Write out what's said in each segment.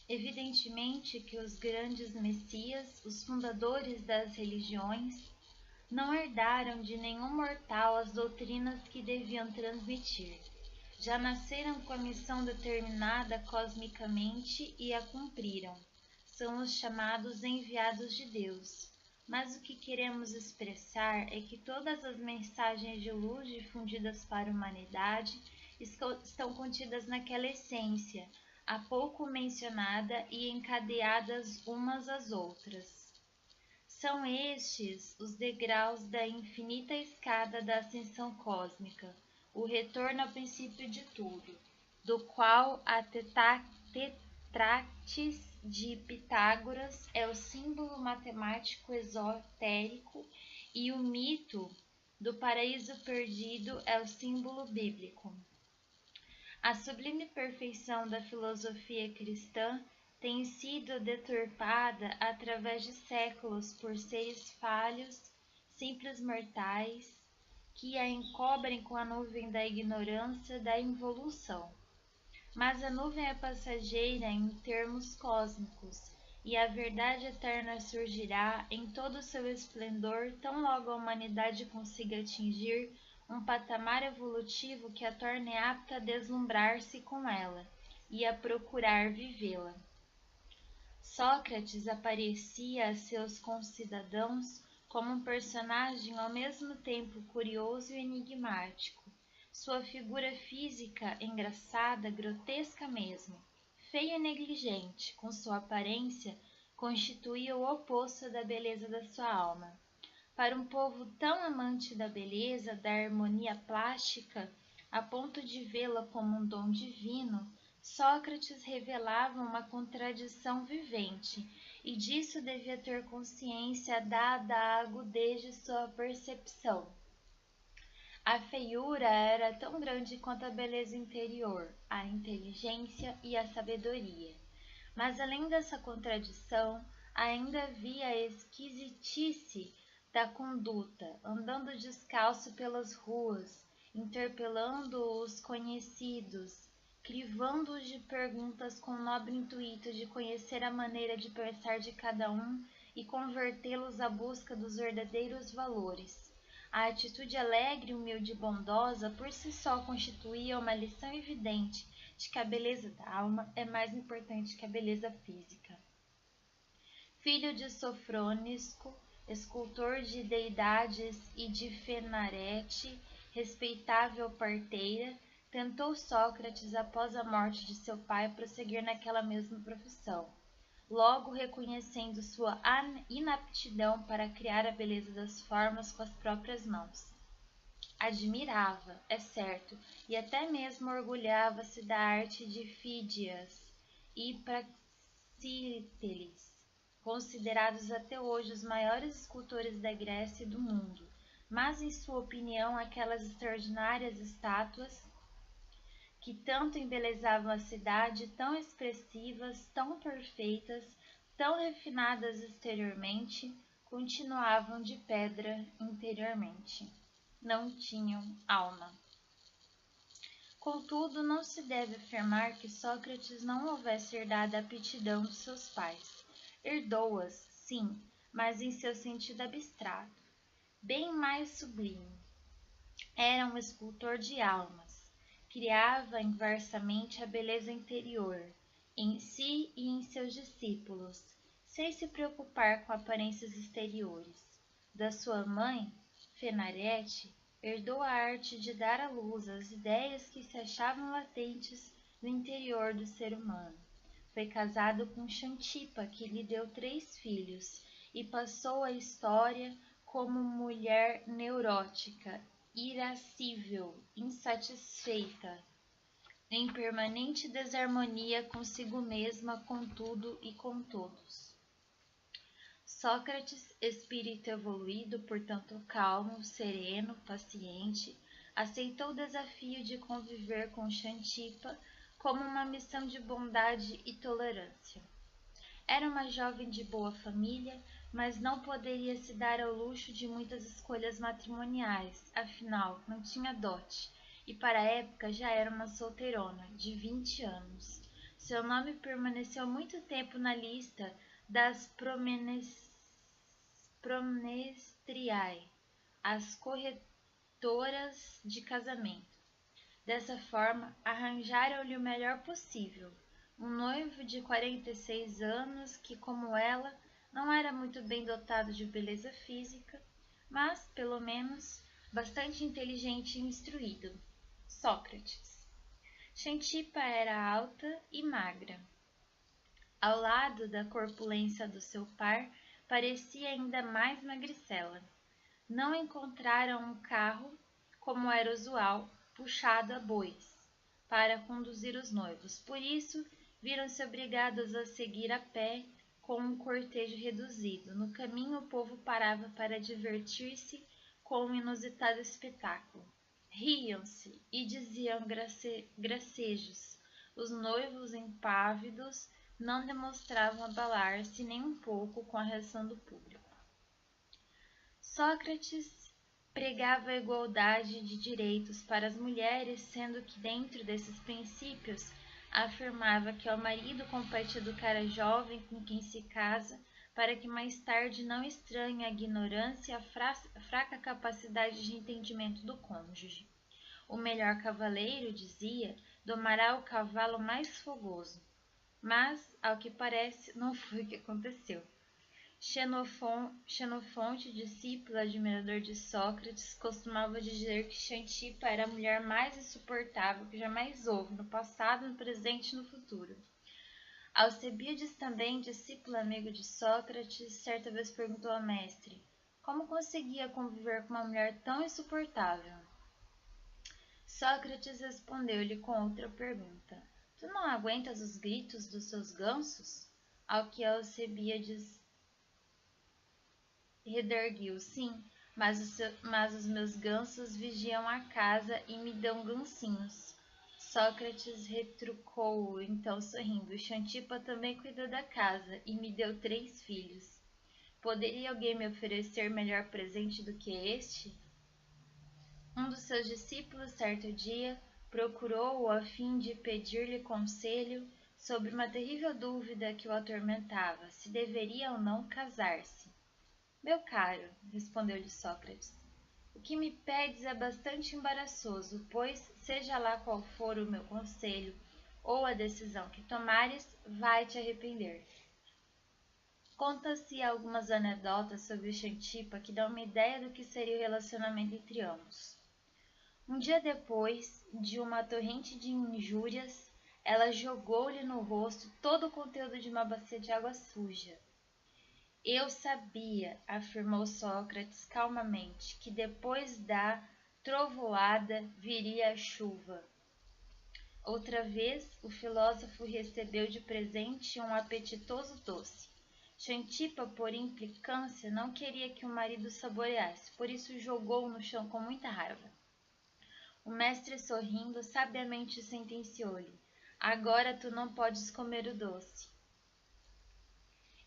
Evidentemente que os grandes messias, os fundadores das religiões, não herdaram de nenhum mortal as doutrinas que deviam transmitir. Já nasceram com a missão determinada cosmicamente e a cumpriram. São os chamados enviados de Deus. Mas o que queremos expressar é que todas as mensagens de luz difundidas para a humanidade estão contidas naquela essência, há pouco mencionada e encadeadas umas às outras. São estes os degraus da infinita escada da ascensão cósmica, o retorno ao princípio de tudo, do qual a Tetractis de Pitágoras é o símbolo matemático esotérico e o mito do paraíso perdido é o símbolo bíblico. A sublime perfeição da filosofia cristã tem sido deturpada através de séculos por seres falhos, simples mortais, que a encobrem com a nuvem da ignorância da involução. Mas a nuvem é passageira em termos cósmicos, e a verdade eterna surgirá em todo o seu esplendor tão logo a humanidade consiga atingir um patamar evolutivo que a torne apta a deslumbrar-se com ela e a procurar vivê-la. Sócrates aparecia a seus concidadãos como um personagem ao mesmo tempo curioso e enigmático. Sua figura física, engraçada, grotesca mesmo, feia e negligente, com sua aparência, constituía o oposto da beleza da sua alma. Para um povo tão amante da beleza, da harmonia plástica, a ponto de vê-la como um dom divino, Sócrates revelava uma contradição vivente, e disso devia ter consciência dada à agudez de sua percepção. A feiura era tão grande quanto a beleza interior, a inteligência e a sabedoria. Mas além dessa contradição, ainda havia a esquisitice da conduta, andando descalço pelas ruas, interpelando os conhecidos, crivando-os de perguntas com o nobre intuito de conhecer a maneira de pensar de cada um e convertê-los à busca dos verdadeiros valores. A atitude alegre, humilde e bondosa por si só constituía uma lição evidente de que a beleza da alma é mais importante que a beleza física. Filho de Sofrônisco, escultor de deidades, e de Fenarete, respeitável parteira, tentou Sócrates, após a morte de seu pai, prosseguir naquela mesma profissão, logo reconhecendo sua inaptidão para criar a beleza das formas com as próprias mãos. Admirava, é certo, e até mesmo orgulhava-se da arte de Fídias e Praxíteles, considerados até hoje os maiores escultores da Grécia e do mundo, mas em sua opinião aquelas extraordinárias estátuas que tanto embelezavam a cidade, tão expressivas, tão perfeitas, tão refinadas exteriormente, continuavam de pedra interiormente. Não tinham alma. Contudo, não se deve afirmar que Sócrates não houvesse herdado a aptidão de seus pais. Herdou-as, sim, mas em seu sentido abstrato, bem mais sublime. Era um escultor de almas. Criava inversamente a beleza interior, em si e em seus discípulos, sem se preocupar com aparências exteriores. Da sua mãe, Fenarete, herdou a arte de dar à luz as ideias que se achavam latentes no interior do ser humano. Foi casado com Xantipa, que lhe deu 3 filhos, e passou a história como mulher neurótica, irascível, insatisfeita, em permanente desarmonia consigo mesma, com tudo e com todos. Sócrates, espírito evoluído, portanto calmo, sereno, paciente, aceitou o desafio de conviver com Xantipa como uma missão de bondade e tolerância. Era uma jovem de boa família, mas não poderia se dar ao luxo de muitas escolhas matrimoniais, afinal, não tinha dote, e para a época já era uma solteirona, de 20 anos. Seu nome permaneceu muito tempo na lista das promestriae, as corretoras de casamento. Dessa forma, arranjaram-lhe o melhor possível, um noivo de 46 anos que, como ela, não era muito bem dotado de beleza física, mas, pelo menos, bastante inteligente e instruído. Sócrates. Xantipa era alta e magra. Ao lado da corpulência do seu par, parecia ainda mais magricela. Não encontraram um carro, como era usual, puxado a bois, para conduzir os noivos. Por isso, viram-se obrigados a seguir a pé com um cortejo reduzido. No caminho, o povo parava para divertir-se com um inusitado espetáculo. Riam-se e diziam gracejos. Os noivos impávidos não demonstravam abalar-se nem um pouco com a reação do público. Sócrates pregava a igualdade de direitos para as mulheres, sendo que dentro desses princípios afirmava que ao marido compete educar a jovem com quem se casa, para que mais tarde não estranhe a ignorância e a fraca capacidade de entendimento do cônjuge. O melhor cavaleiro, dizia, domará o cavalo mais fogoso. Mas, ao que parece, não foi o que aconteceu. Xenofonte, discípulo admirador de Sócrates, costumava dizer que Xantipa era a mulher mais insuportável que jamais houve, no passado, no presente e no futuro. Alcebiades, também discípulo amigo de Sócrates, certa vez perguntou ao mestre como conseguia conviver com uma mulher tão insuportável. Sócrates respondeu-lhe com outra pergunta. Tu não aguentas os gritos dos seus gansos? Ao que Alcebiades redarguiu, sim, mas os meus gansos vigiam a casa e me dão gansinhos. Sócrates retrucou então sorrindo. Xantipa também cuidou da casa e me deu 3 filhos. Poderia alguém me oferecer melhor presente do que este? Um dos seus discípulos, certo dia, procurou-o a fim de pedir-lhe conselho sobre uma terrível dúvida que o atormentava, se deveria ou não casar-se. Meu caro, respondeu-lhe Sócrates, o que me pedes é bastante embaraçoso, pois, seja lá qual for o meu conselho ou a decisão que tomares, vai te arrepender. Conta-se algumas anedotas sobre Xantipa que dão uma ideia do que seria o relacionamento entre ambos. Um dia depois de uma torrente de injúrias, ela jogou-lhe no rosto todo o conteúdo de uma bacia de água suja. Eu sabia, afirmou Sócrates calmamente, que depois da trovoada viria a chuva. Outra vez, o filósofo recebeu de presente um apetitoso doce. Xantipa, por implicância, não queria que o marido saboreasse, por isso jogou-o no chão com muita raiva. O mestre, sorrindo, sabiamente sentenciou-lhe: agora tu não podes comer o doce.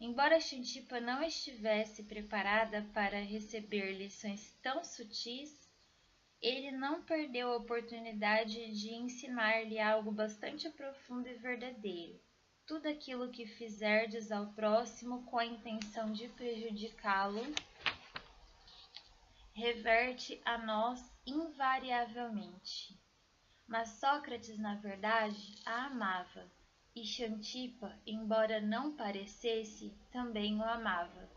Embora Xantipa não estivesse preparada para receber lições tão sutis, ele não perdeu a oportunidade de ensinar-lhe algo bastante profundo e verdadeiro. Tudo aquilo que fizerdes ao próximo com a intenção de prejudicá-lo reverte a nós invariavelmente. Mas Sócrates, na verdade, a amava. E Xantipa, embora não parecesse, também o amava.